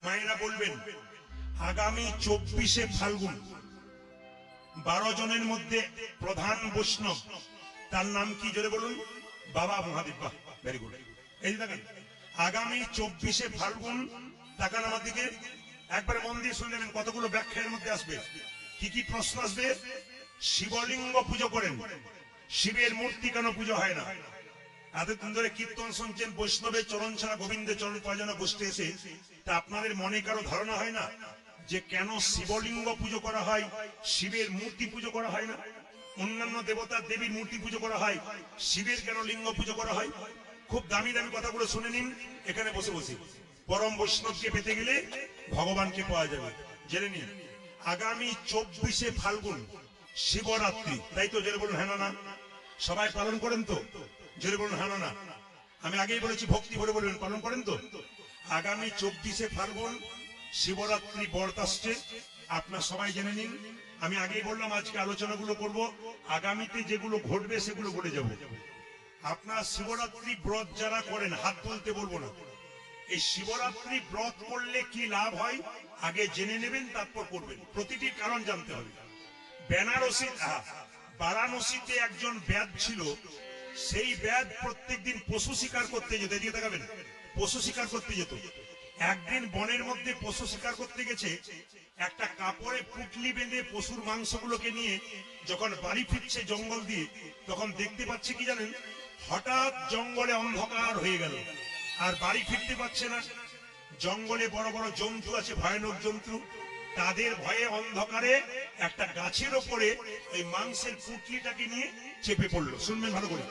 মায়েরা বলবেন আগামী 24শে ফাল্গুন 12 জনের মধ্যে প্রধান বৈষ্ণব, তার নাম কি জোরে বলুন? বাবা মহাদেব। বাহ, ভেরি গুড। এই যে দেখেন, আগামী 24শে ফাল্গুন, তাকান আমার দিকে, একবার মন দিয়ে শুনে নেবেন কতগুলো ব্যাখ্যার মধ্যে আসবে, কি কি প্রশ্ন আসবে। শিবলিঙ্গ পুজো করেন, শিবের মূর্তি কেন পুজো হয় না? এতদিন ধরে কীর্তন শুনছেন, বৈষ্ণবের চরণ ছাড়া গোবিন্দের চরণ পাওয়া যেন বসতে এসে, তা আপনাদের মনে কারো ধারণা হয় না যে কেন শিবলিঙ্গ পুজো করা হয়, শিবের মূর্তি পুজো করা হয় না? অন্যান্য দেবতার দেবীর মূর্তি পুজো করা হয়, শিবের কেন লিঙ্গ পুজো করা হয়? খুব দামি দামি কথাগুলো শুনে নিন এখানে বসে বসে। পরম বৈষ্ণবকে পেতে গেলে ভগবানকে পাওয়া যাবে, জেনে নিন। আগামী 24শে ফাল্গুন শিবরাত্রি, তাই তো? জেনে বলুন হ্যাঁ না? সবাই পালন করেন তো? জোরে বলুন হ্যাঁ না? আমি আগেই বলেছি ভক্তি ভরে বলবেন, পালন করেন তো? আগামী 24শে ফাল্গুন শিবরাত্রি ব্রত আসছে, আপনার সবাই জেনে নিন। আমি আগেই বললাম আজকে আলোচনাগুলো করব, আগামীতে যেগুলো ঘটবে সেগুলো বলে যাব। আপনার শিবরাত্রি ব্রত যারা করেন হাত তুলতে বলবো না। এই শিবরাত্রি ব্রত করলে কি লাভ হয় আগে জেনে নেবেন, তারপর করবেন। প্রতিটির কারণ জানতে হবে। বেনারসি বারাণসীতে একজন ব্যাদ ছিল, সেই ব্যাদ প্রত্যেকদিন পশু শিকার করতে যেত। এদিকে তাকাবেন, পশু শিকার করতে যেত। একদিন বনের মধ্যে পশু শিকার করতে গেছে, একটা কাপড়ে পুটলি বেঁধে পশুর মাংসগুলোকে নিয়ে যখন বাড়ি ফিরছে জঙ্গল দিয়ে, তখন দেখতে পাচ্ছে কি জানেন, হঠাৎ জঙ্গলে অন্ধকার হয়ে গেল, আর বাড়ি ফিরতে পারছে না। জঙ্গলে বড় বড় জন্তু আছে, ভয়ানক জন্তু, তাদের ভয়ে অন্ধকারে একটা গাছের ওপরে ওই মাংসের পুটলিটাকে নিয়ে চেপে পড়লো। শুনবেন ভালো করে।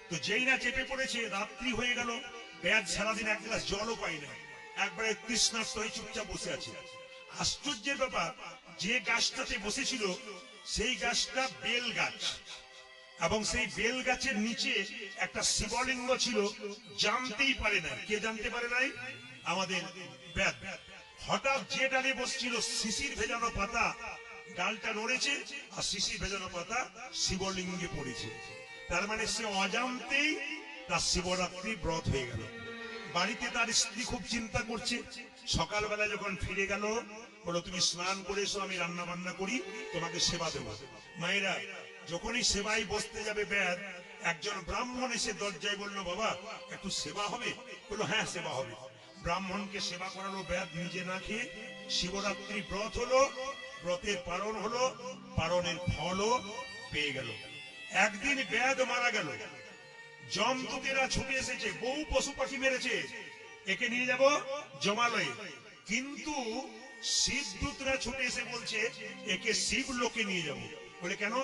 তো যেই না চেপে পড়েছে, রাত্রি হয়ে গেল, ব্যাদ সারাদিন এক গ্লাস জলও পাই না, একবারে তৃষ্ণার্ত হয়ে চুপচাপ বসে আছে। আশ্চর্যের ব্যাপার, যে গাছটাতে বসেছিল সেই গাছটা বেল গাছ, এবং সেই বেল গাছের নিচে একটা শিবলিঙ্গ ছিল। জানতেই পারে না। কে জানতে পারে নাই? আমাদের ব্যাদ। হঠাৎ যে ডালে বসছিল, শিশির ভেজানো পাতা, ডালটা নড়েছে আর শিশির ভেজানো পাতা শিবলিঙ্গে পড়েছে। তার মানে সে অজান্তেই তার শিবরাত্রি ব্রত হয়ে গেল। বাড়িতে তার স্ত্রী খুব চিন্তা করছে। সকালবেলা যখন ফিরে গেল, বলো তুমি স্নান করে এসো, আমি রান্না বান্না করি, তোমাকে সেবা দেবো। মায়েরা, যখনই সেবায় বসতে যাবে ব্যাদ, একজন ব্রাহ্মণ এসে দরজায় বলল, বাবা একটু সেবা হবে? বললো হ্যাঁ সেবা হবে। ব্রাহ্মণকে সেবা করালো ব্যাদ নিজে না খেয়ে। শিবরাত্রি ব্রত হলো, ব্রতের পালন হলো, পালনের ফলও পেয়ে গেল। একদিন ব্যাদ মারা গেল, যমদূতেরা ছুটে এসেছে, বহু পশু পাখি মেরেছে, একে নিয়ে যাব জমালয়ে। কিন্তু শিবদূতরা ছুটে এসে বলছে একে শিবলোকে নিয়ে যাব। বলে কেন?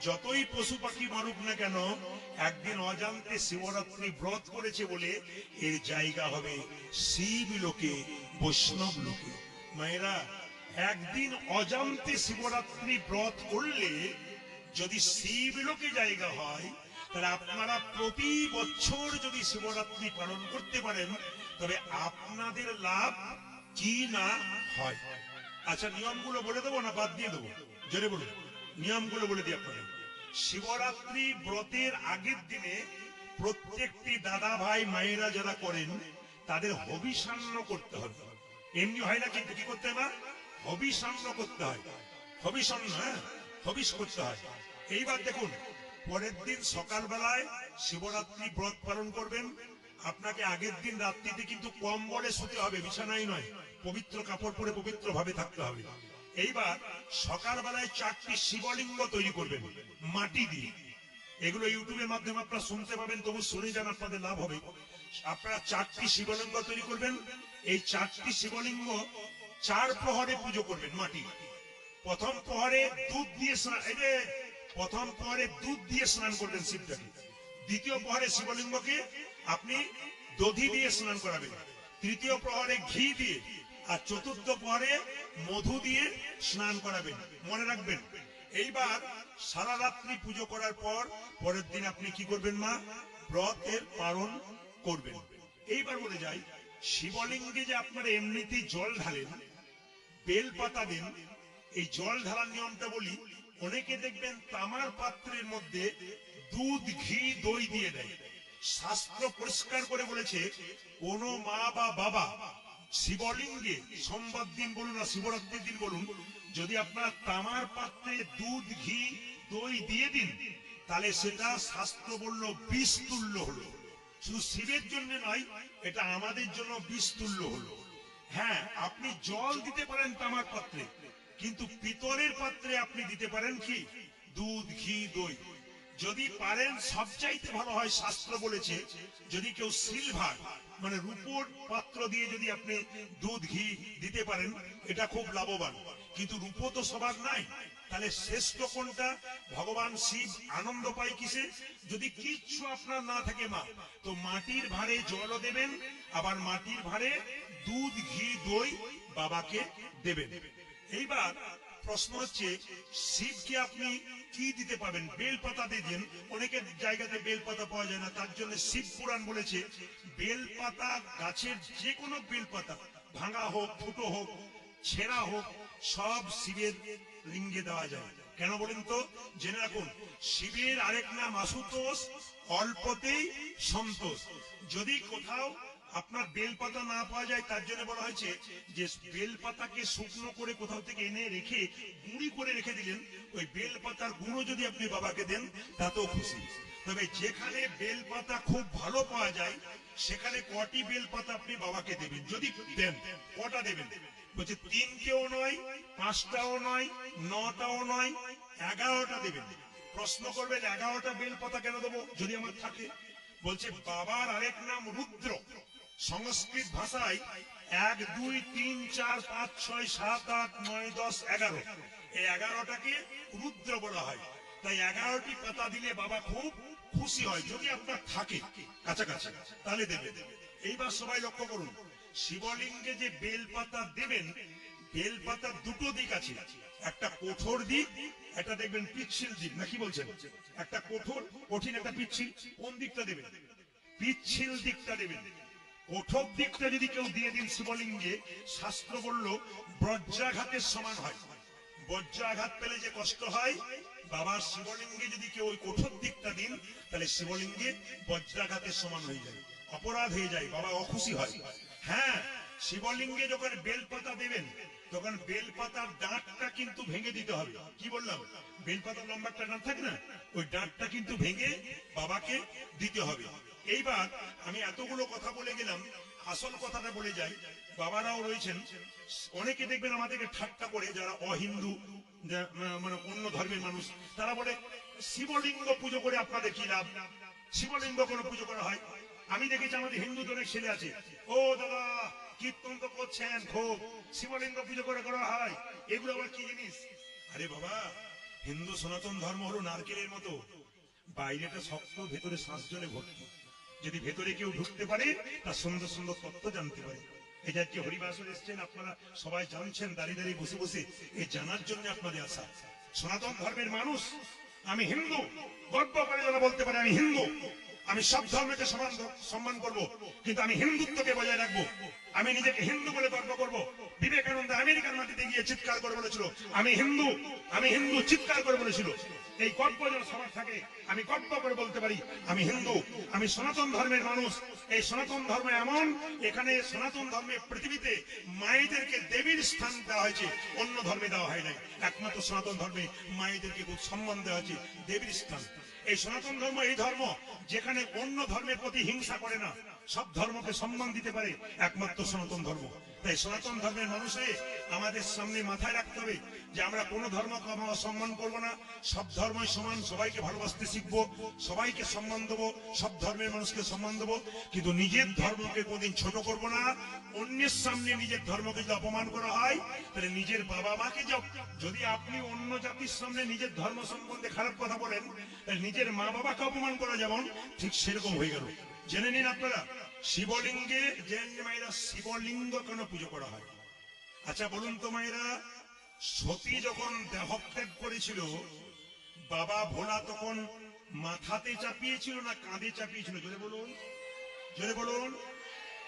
যতই পশু পাখি মারুক না কেন, একদিন অজান্তে শিবরাত্রি ব্রত করেছে বলে এর জায়গা হবে শিবলোকে, বৈষ্ণব লোকে। মায়েরা, একদিন অজান্তে শিবরাত্রি ব্রত করলে যদি শিবলোকে জায়গা হয়, তাহলে আপনারা প্রতি বছর যদি শিবরাত্রি পালন করতে পারেন, তবে আপনাদের লাভ কি না হয়। আচ্ছা, নিয়মগুলো বলে দেবো না বাদ দিয়ে দেবো? জোরে বলুন, নিয়মগুলো বলে দিই আপনাদের। শিবরাত্রি ব্রতের আগের দিনে প্রত্যেকটি দাদা ভাই মায়েরা যারা করেন, তাদের হবিষান্ন করতে হবে। এমনি হয় না, কিন্তু কি করতে হয়? হবিষান্ন করতে হয়। হবিষান্ন, হ্যাঁ, হবিষ করতে হয়। এইবার দেখুন, পরের দিন সকালবেলায় শিবরাত্রি ব্রত পালন করবেন। আপনাকে আগের দিন রাত্রিতে কিন্তু কম্বলে শুতে হবে, বিছানায় নয়। পবিত্র কাপড় পরে পবিত্র ভাবে থাকতে হবে। এইবার সকালবেলায় 4টি শিবলিঙ্গ তৈরি করবেন মাটি দিয়ে। এগুলো ইউটিউবের মাধ্যমে আপনারা শুনতে পাবেন, তবু শুনে যান, আপনাদের লাভ হবে। আপনারা 4টি শিবলিঙ্গ তৈরি করবেন। এই 4টি শিবলিঙ্গ 4 প্রহরে পুজো করবেন মাটি। প্রথম প্রহরে দুধ দিয়ে স্নান, এই যে প্রথম প্রহরে দুধ দিয়ে স্নান করবেন শিবটাকে। দ্বিতীয় প্রহরে শিবলিঙ্গকে আপনি দধি দিয়ে স্নান করাবেন। তৃতীয় প্রহরে ঘি দিয়ে, আর চতুর্থ প্রহরে মধু দিয়ে স্নান করাবেন। মনে রাখবেন। এইবার সারা রাত্রি পুজো করার পর পরের দিন আপনি কি করবেন মা? ব্রতের পালন করবেন। এইবার বলে যাই, শিবলিঙ্গে যে আপনারা এমনিতেই জল ঢালেন, বেল পাতা দেন, এই জল ঢালার নিয়মটা বলি। অনেকে দেখবেন তামার পাত্রের মধ্যে দুধ, ঘি, দই দিয়ে দেয়। শাস্ত্র পরিষ্কার করে বলেছে, কোন মা বা বাবা শিবলিঙ্গে সোমবার দিন বলুন আর শিবরাত্রির দিন বলুন, যদি আপনার তামার পাত্রে দুধ ঘি দই দিয়ে দিন, তাহলে সেটা শাস্ত্র বলল বিষ তুল্য হলো। শুধু শিবের জন্য নয়, এটা আমাদের জন্য বিষ তুল্য হলো। হ্যাঁ, আপনি জল দিতে পারেন তামার পাত্রে, কিন্তু পিতলের পাত্রে আপনি দিতে পারেন কি দুধ ঘি দই। যদি পারেন সবচাইতে ভালো হয়, শাস্ত্র বলেছে যদি কেউ সিলভার মানে রূপোর পাত্র দিয়ে যদি আপনি দুধ ঘি দিতে পারেন, এটা খুব লাভবান। কিন্তু রূপো তো সবার নাই, তাহলে শ্রেষ্ঠ কোনটা? ভগবান শিব আনন্দ পায় কিসে? যদি কিচ্ছু আপনার না থাকে মা, তো মাটির ভাঁড়ে জলও দেবেন, আবার মাটির ভাঁড়ে দুধ ঘি দই বাবাকে দেবেন। এইবার প্রশ্ন হচ্ছে, শিবকে আপনি কি দিতে পাবেন? বেলপাতা দিয়ে দেন। অনেকের জায়গাতে বেলপাতা পাওয়া যায় না, তার জন্য শিব পুরাণ বলেছে বেলপাতা, গাছের যে কোনো বেলপাতা, ভাঙা হোক, ফুটো হোক, ছেঁড়া হোক, সব শিবের লিঙ্গে দেওয়া যায়। কেন বলেন তো? জেনে রাখুন, শিবের আরেক নাম আশুতোষ, অল্পতেই সন্তোষ। যদি কোথাও আপনার বেলপাতা না পাওয়া যায়, তার জন্য বলা হয়েছে যে বেলপাতাকে শুকনো করে কোথাও থেকে এনে রেখে গুঁড়ি করে রেখে দিলেন, ওই বেলপাতার গুঁড়ো যদি আপনি বাবাকে দেন তাতেও খুশি। তবে যেখানে বেলপাতা খুব ভালো পাওয়া যায়, সেখানে কটি বেলপাতা আপনি বাবাকে দেবেন? যদি দেন, কটা দেবেন? বলছে 3টেও নয়, 5টাও নয়, 9টাও নয়, 11টা দেবেন। প্রশ্ন করবেন 11টা বেলপাতা কেন দেবো যদি আমার থাকে? বলছে বাবার আরেক নাম রুদ্র। সংস্কৃত ভাষায় 1 2 3 4 5 6 7 8 9 10 11, এই 11টাকে রুদ্র বলা হয়। তাই 11টি পাতা দিলে বাবা খুব খুশি হয়, যদি আপনার থাকে কাছাকাছি, তাহলে দেবে। এইবার সবাই লক্ষ্য করুন, শিবলিঙ্গে যে বেলপাতা দেবেন, বেলপাতার দুটো দিক আছে, একটা কঠোর দিক, একটা দেখবেন পিচ্ছিল দিক। না কি বলছেন? একটা কঠোর কঠিন, একটা পিচ্ছিল। কোন দিকটা দেবেন? পিচ্ছিল দিকটা দেবেন। কঠোর দিকটা যদি কেউ দিয়ে দিন শিবলিঙ্গে, শাস্ত্র বলল বজ্রাঘাতের সমান হয়। বজ্রাঘাত পেলে যে কষ্ট হয়, বাবার শিবলিঙ্গে যদি কেউ ওই কঠোর দিকটা দিন, তাহলে শিবলিঙ্গে বজ্রাঘাতের সমান হয়ে যায়, অপরাধ হয়ে যায়, বাবা অখুশি হয়। হ্যাঁ, শিবলিঙ্গে যখন বেলপাতা দেবেন, তখন বেলপাতার ডাঁটটা কিন্তু ভেঙে দিতে হবে। কি বললাম? বেলপাতার লম্বা একটা ডাঁট থাকে না, ওই ডাঁটটা কিন্তু ভেঙে বাবাকে দিতে হবে। এইবার আমি এতগুলো কথা বলে গেলাম, আসল কথাটা বলে যাই। বাবারাও রয়েছেন, অনেকে দেখবেন আমাদেরকে ঠাট্টা করে, যারা অহিন্দু মানে অন্য ধর্মের মানুষ, তারা বলে শিবলিঙ্গ পুজো করে আপনাদের কি লাভ? শিবলিঙ্গ কোনো পুজো করা হয়? আমি দেখেছি আমাদের হিন্দুদের অনেক ছেলে আছে, ও দাদা কীর্তন তো করছেন খুব, শিবলিঙ্গ পুজো করে করা হয়, এগুলো আবার কি জিনিস? আরে বাবা, হিন্দু সনাতন ধর্ম হলো নারকেলের মতো, বাইরেটা শক্ত, ভেতরে শ্বাস জলে ভর্তি। যদি ভেতরে কেউ ঢুকতে পারে, তার সুন্দর সুন্দর তত্ত্ব জানতে পারে। এটা কি হরিবাসর এসছেন, আপনারা সবাই জানছেন, দাঁড়িয়ে দাঁড়িয়ে বসে বসে এই জানার জন্য আপনাদের আসা। সনাতন ধর্মের মানুষ, আমি হিন্দু, গর্ব করে যেন বলতে পারে আমি হিন্দু। আমি সব ধর্মকে সম্মান করব, কিন্তু আমি হিন্দুত্বকে বজায় রাখবো। আমি নিজেকে হিন্দু বলে গর্ব করব। বিবেকানন্দ আমেরিকার মাটিতে গিয়ে চিৎকার করে বলেছিল আমি হিন্দু, আমি হিন্দু, চিৎকার করে বলেছিল। এই গর্ব যেন সবার থাকে, আমি গর্ব করে বলতে পারি আমি হিন্দু, আমি সনাতন ধর্মের মানুষ। এই সনাতন ধর্ম এমন, এখানে সনাতন ধর্মে পৃথিবীতে মায়েদেরকে দেবীর স্থান দেওয়া হয়েছে, অন্য ধর্মে দেওয়া হয় নাই। একমাত্র সনাতন ধর্মে মায়েদেরকে খুব সম্মান দেওয়া হয়েছে, দেবীর স্থান। এই সনাতন ধর্ম এই ধর্ম যেখানে অন্য ধর্মের প্রতি হিংসা করে না, সব ধর্মকে সম্মান দিতে পারে, একমাত্র সনাতন ধর্ম। তাই সনাতন ধর্মের মানুষে আমাদের সামনে মাথায় রাখতে হবে যে আমরা কোনো ধর্মকে আমরা সম্মান করবো না, সব ধর্মই সমান, সবাইকে ভালোবাসতে শিখবো, সবাইকে সম্মান দেবো, সব ধর্মের মানুষকে সম্মান দেবো, কিন্তু নিজের ধর্মকে কোনদিন ছোট করবো না। অন্যের সামনে নিজের ধর্মকে যদি অপমান করা হয়, তাহলে নিজের বাবা মাকে যদি আপনি অন্য জাতির সামনে নিজের ধর্ম সম্বন্ধে খারাপ কথা বলেন, তাহলে নিজের মা বাবাকে অপমান করা যেমন, ঠিক সেরকম হয়ে গেল। জেনে নিন আপনারা, শিবলিঙ্গে যে মায়েরা শিবলিঙ্গ কেন পুজো করা হয়? আচ্ছা বলুন তো মায়েরা, সতী যখন দেহত্যাগ করেছিল, বাবা ভোলা তখন মাথাতে চাপিয়েছিল না কাঁধে চাপিয়েছিল? জোরে বলুন, জোরে বলুন।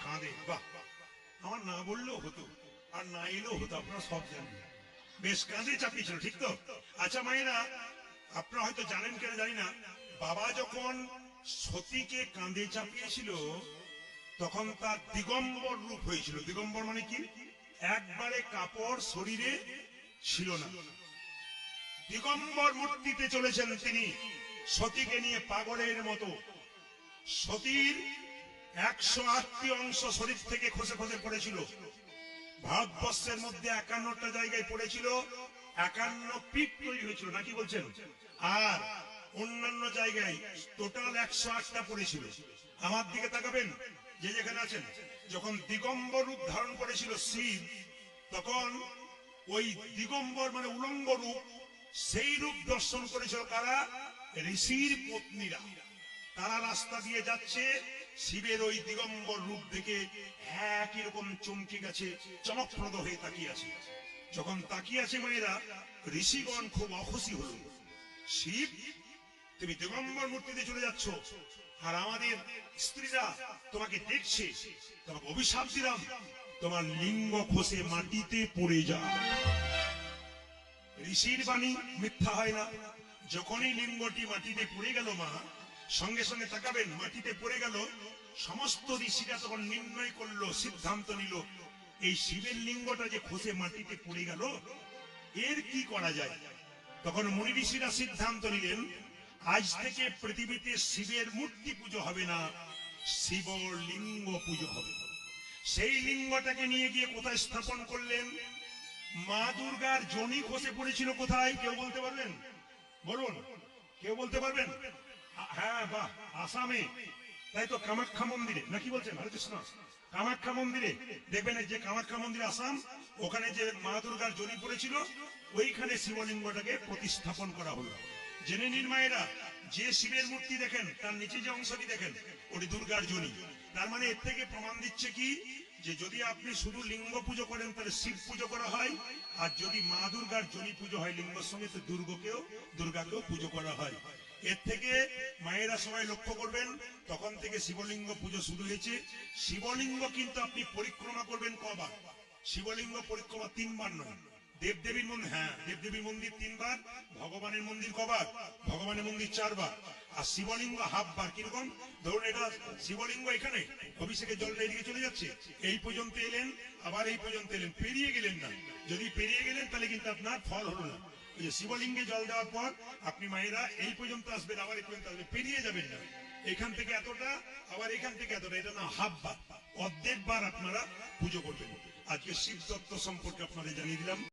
কাঁধে। বাহ, আমার না বললেও হতো, আর না এলেও হতো, আপনারা সব জানেন। বেশ, কাঁধে চাপিয়েছিল, ঠিক তো? আচ্ছা মায়েরা, আপনারা হয়তো জানেন কিনা জানি না, বাবা যখন সতীকে কাঁধে চাপিয়েছিল, তখন তার দিগম্বর রূপ হয়েছিল। দিগম্বর মানে কি? একবারে কাপড় শরীরে ছিল না। দিগম্বর মূর্তিতে চলেছেন তিনি, সতীকে নিয়ে পাগলের মতো। সতীর 108টি অংশ শরীর থেকে খসে খসে পড়েছিল। ভারতবর্ষের মধ্যে 51টা জায়গায় পড়েছিল, 51 পিঠ তৈরি হয়েছিল, নাকি বলছেন? আর অন্যান্য জায়গায় টোটাল 108টা পড়েছিল। আমার দিকে তাকাবেন, যে যেখানে আছেন। যখন দিগম্বর রূপ ধারণ করেছিল শিব, তখন ওই দিগম্বর মানে উলঙ্গ রূপ, সেই রূপ দর্শন করেছিল কারা? ঋষির পত্নীরা। তারা রাস্তা দিয়ে যাচ্ছে, শিবের ওই দিগম্বর রূপ দেখে একই রকম চমকে গেছে, চমকপ্রদ হয়ে তাকিয়ে আছে। যখন তাকিয়ে আছে মেয়েরা, ঋষিগণ খুব অখুশি হল। শিব, তুমি দিগম্বর মূর্তিতে চলে যাচ্ছ, আর আমাদের স্ত্রীরা তোমাকে দেখছে, তোমাকে অভিশাপ দিলাম, তোমার লিঙ্গ খসে মাটিতে পড়ে যা। ঋষির বাণী মিথ্যা হয় না। যখনই লিঙ্গটি মাটিতে পড়ে গেল, মা সঙ্গে সঙ্গে তাকাবেন, মাটিতে পড়ে গেল। সমস্ত ঋষিরা তখন নির্ণয় করলো, সিদ্ধান্ত নিল, এই শিবের লিঙ্গটা যে খসে মাটিতে পড়ে গেল, এর কি করা যায়। তখন মুনি ঋষিরা সিদ্ধান্ত নিলেন, আজ থেকে পৃথিবীতে শিবের মূর্তি পুজো হবে না, শিব লিঙ্গ পুজো হবে। সেই লিঙ্গটাকে নিয়ে গিয়ে কোথায় স্থাপন করলেন? মা দুর্গার যোনি খসে পড়েছিল কোথায়? কেউ বলতে পারবেন? বলুন, কেউ বলতে পারবেন? হ্যাঁ, বাহ, আসামে। তাই তো, কামাখ্যা মন্দিরে, নাকি বলছেন? হরে কৃষ্ণ। কামাখ্যা মন্দিরে দেখবেন, যে কামাখ্যা মন্দির আসাম, ওখানে যে মা দুর্গার যোনি পড়েছিল, ওইখানে শিবলিঙ্গটাকে প্রতিস্থাপন করা হলো। জেনে নিন মায়েরা, যে শিবের মূর্তি দেখেন, তার নিচে যে অংশটি দেখেন, ওটি দুর্গার যোনি। তার মানে এর থেকে প্রমাণ দিচ্ছে কি, যে যদি আপনি শুধু লিঙ্গ পুজো করেন তাহলে শিব পুজো করা হয়, আর যদি মা দুর্গার যোনি পুজো হয় লিঙ্গের সঙ্গে, তো দুর্গাকেও পুজো করা হয়। এর থেকে মায়েরা সবাই লক্ষ্য করবেন, তখন থেকে শিবলিঙ্গ পুজো শুরু হয়েছে। শিবলিঙ্গ কিন্তু আপনি পরিক্রমা করবেন কবার? শিবলিঙ্গ পরিক্রমা 3 বার নয়। দেবদেবীর মন্দির, হ্যাঁ, দেবদেবীর মন্দির 3 বার, ভগবানের মন্দির কবার? ভগবানের মন্দির 4 বার, আর শিবলিঙ্গ হাফ বার। কিরকম? ধরুন, এটা শিবলিঙ্গ, এখানে অভিষেকের জলটা এদিকে চলে যাচ্ছে, এই পর্যন্ত এলেন, আবার এই পর্যন্ত এলেন, পেরিয়ে গেলেন না। যদি পেরিয়ে গেলেন তাহলে কিন্তু আপনার ফল হলো না। শিবলিঙ্গে জল দেওয়ার পর আপনি মায়েরা এই পর্যন্ত আসবেন, আবার এই পর্যন্ত আসবেন, পেরিয়ে যাবেন না। এখান থেকে এতটা, আবার এখান থেকে এতটা, এটা না হাফ বার, অর্ধেক বার আপনারা পুজো করবেন। আজকে শিব তত্ত্ব সম্পর্কে আপনাদের জানিয়ে দিলাম।